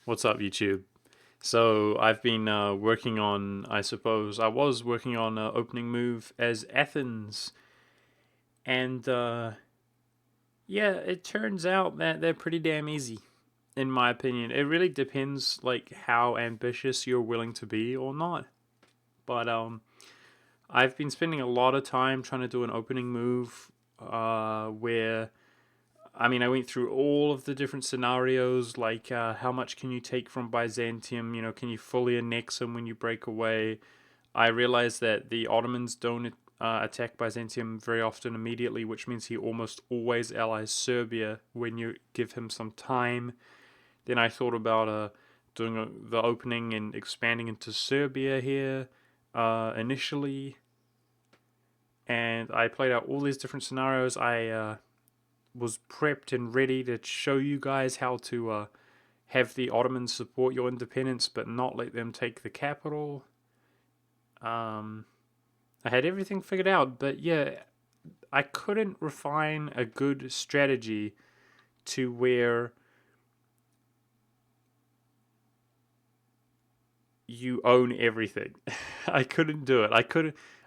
What's up, YouTube? So I've been working on, I suppose, I was working on opening move as Athens, and yeah, it turns out that they're pretty damn easy, in my opinion. It really depends, like, how ambitious you're willing to be or not. But I've been spending a lot of time trying to do an opening move, where I went through all of the different scenarios, like how much can you take from Byzantium? Can you fully annex them when you break away? I realized that the Ottomans don't attack Byzantium very often immediately, which means he almost always allies Serbia when you give him some time. Then I thought about doing the opening and expanding into Serbia here initially, and I played out all these different scenarios. I was prepped and ready to show you guys how to have the Ottomans support your independence but not let them take the capital. Um, I had everything figured out, but yeah, I couldn't refine a good strategy to where you own everything. I couldn't do it.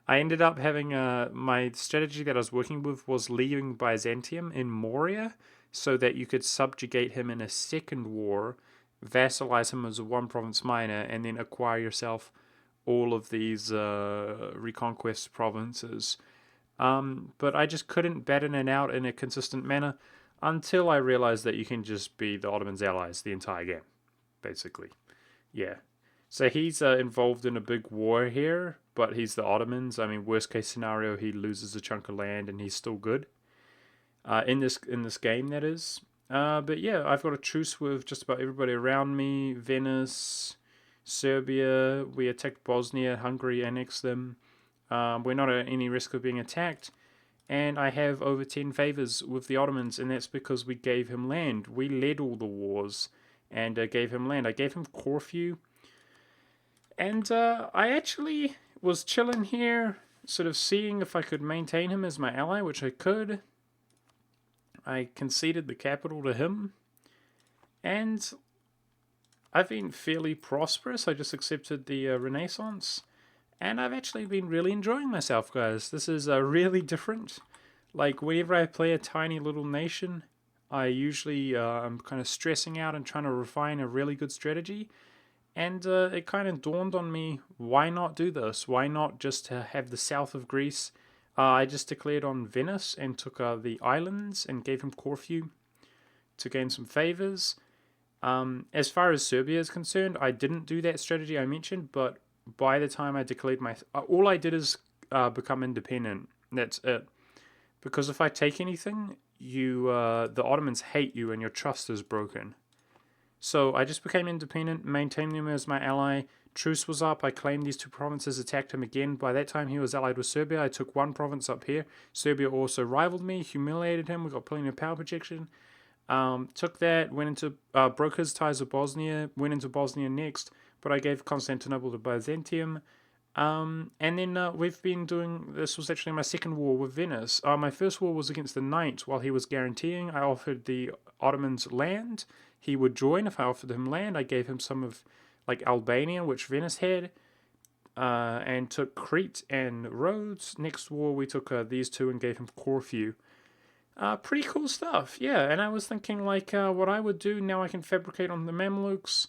I ended up having my strategy that I was working with was leaving Byzantium in Moria so that you could subjugate him in a second war, vassalize him as a one province minor, and then acquire yourself all of these reconquest provinces. But I just couldn't batten it out in a consistent manner until I realized that you can just be the Ottomans' allies the entire game, basically. Yeah. So he's involved in a big war here, but he's the Ottomans. Worst case scenario, he loses a chunk of land and he's still good. In this game, that is. But yeah, I've got a truce with just about everybody around me. Venice, Serbia. We attacked Bosnia, Hungary annexed them. We're not at any risk of being attacked. And I have over 10 favors with the Ottomans, and that's because we gave him land. We led all the wars and gave him land. I gave him Corfu, and I actually was chilling here, sort of seeing if I could maintain him as my ally, which I could. I conceded the capital to him, and I've been fairly prosperous. I just accepted the Renaissance, and I've actually been really enjoying myself, guys. This is really different. Like, whenever I play a tiny little nation, I usually am kind of stressing out and trying to refine a really good strategy. And it kind of dawned on me, why not do this? Why not just have the south of Greece? I just declared on Venice and took the islands and gave him Corfu to gain some favors. As far as Serbia is concerned, I didn't do that strategy I mentioned, but by the time I declared all I did is become independent. That's it. Because if I take anything, the Ottomans hate you and your trust is broken. So I just became independent, maintained him as my ally. Truce was up. I claimed these two provinces, attacked him again. By that time, he was allied with Serbia. I took one province up here. Serbia also rivaled me, humiliated him. We got plenty of power projection. Took that, went into broke his ties with Bosnia, went into Bosnia next, but I gave Constantinople to Byzantium. And then we've been doing. This was actually my second war with Venice. My first war was against the Knights while he was guaranteeing. I offered the Ottomans land. He would join if I offered him land. I gave him some of, like, Albania, which Venice had, and took Crete and Rhodes. Next war, we took these two and gave him Corfu. Pretty cool stuff, yeah. And I was thinking, like, what I would do now. I can fabricate on the Mamluks.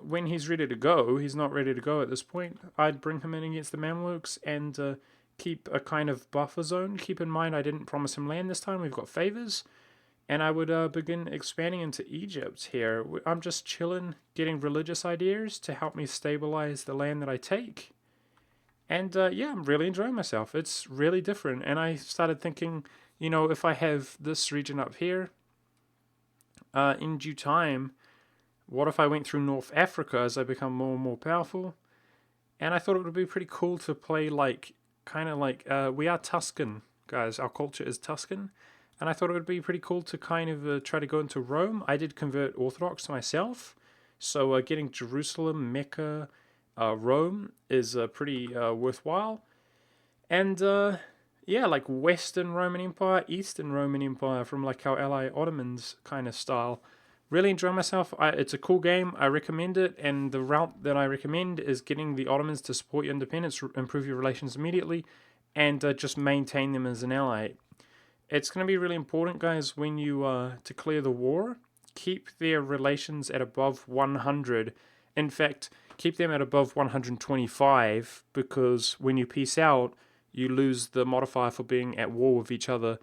When he's ready to go, he's not ready to go at this point. I'd bring him in against the Mamluks and keep a kind of buffer zone. Keep in mind, I didn't promise him land this time. We've got favors. And I would begin expanding into Egypt here. I'm just chilling, getting religious ideas to help me stabilize the land that I take. And yeah, I'm really enjoying myself. It's really different. And I started thinking, if I have this region up here, in due time, what if I went through North Africa as I become more and more powerful? And I thought it would be pretty cool to play like, kind of like, we are Tuscan, guys. Our culture is Tuscan. And I thought it would be pretty cool to kind of try to go into Rome. I did convert Orthodox myself. So getting Jerusalem, Mecca, Rome is pretty worthwhile. And yeah, like Western Roman Empire, Eastern Roman Empire from like our ally Ottomans kind of style. Really enjoy myself. It's a cool game. I recommend it, and the route that I recommend is getting the Ottomans to support your independence, improve your relations immediately, and just maintain them as an ally. It's going to be really important, guys, when you declare the war. Keep their relations at above 100. In fact, keep them at above 125, because when you peace out, you lose the modifier for being at war with each other.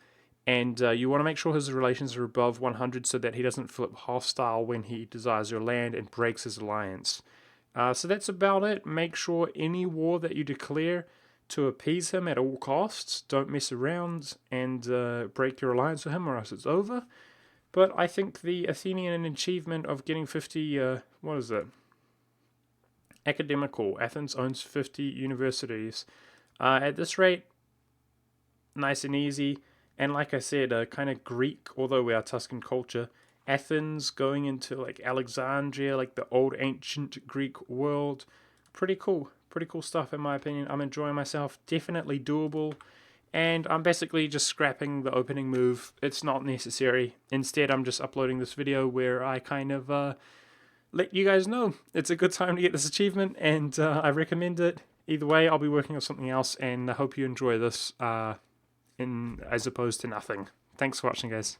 And you want to make sure his relations are above 100 so that he doesn't flip hostile when he desires your land and breaks his alliance. So that's about it. Make sure any war that you declare to appease him at all costs. Don't mess around and break your alliance with him, or else it's over. But I think the Athenian achievement of getting 50, what is it? Academical. Athens owns 50 universities. At this rate, nice and easy. And like I said, kind of Greek, although we are Tuscan culture. Athens going into like Alexandria, like the old ancient Greek world. Pretty cool. Pretty cool stuff in my opinion. I'm enjoying myself. Definitely doable. And I'm basically just scrapping the opening move. It's not necessary. Instead, I'm just uploading this video where I kind of let you guys know it's a good time to get this achievement, and I recommend it. Either way, I'll be working on something else, and I hope you enjoy this as opposed to nothing. Thanks for watching, guys.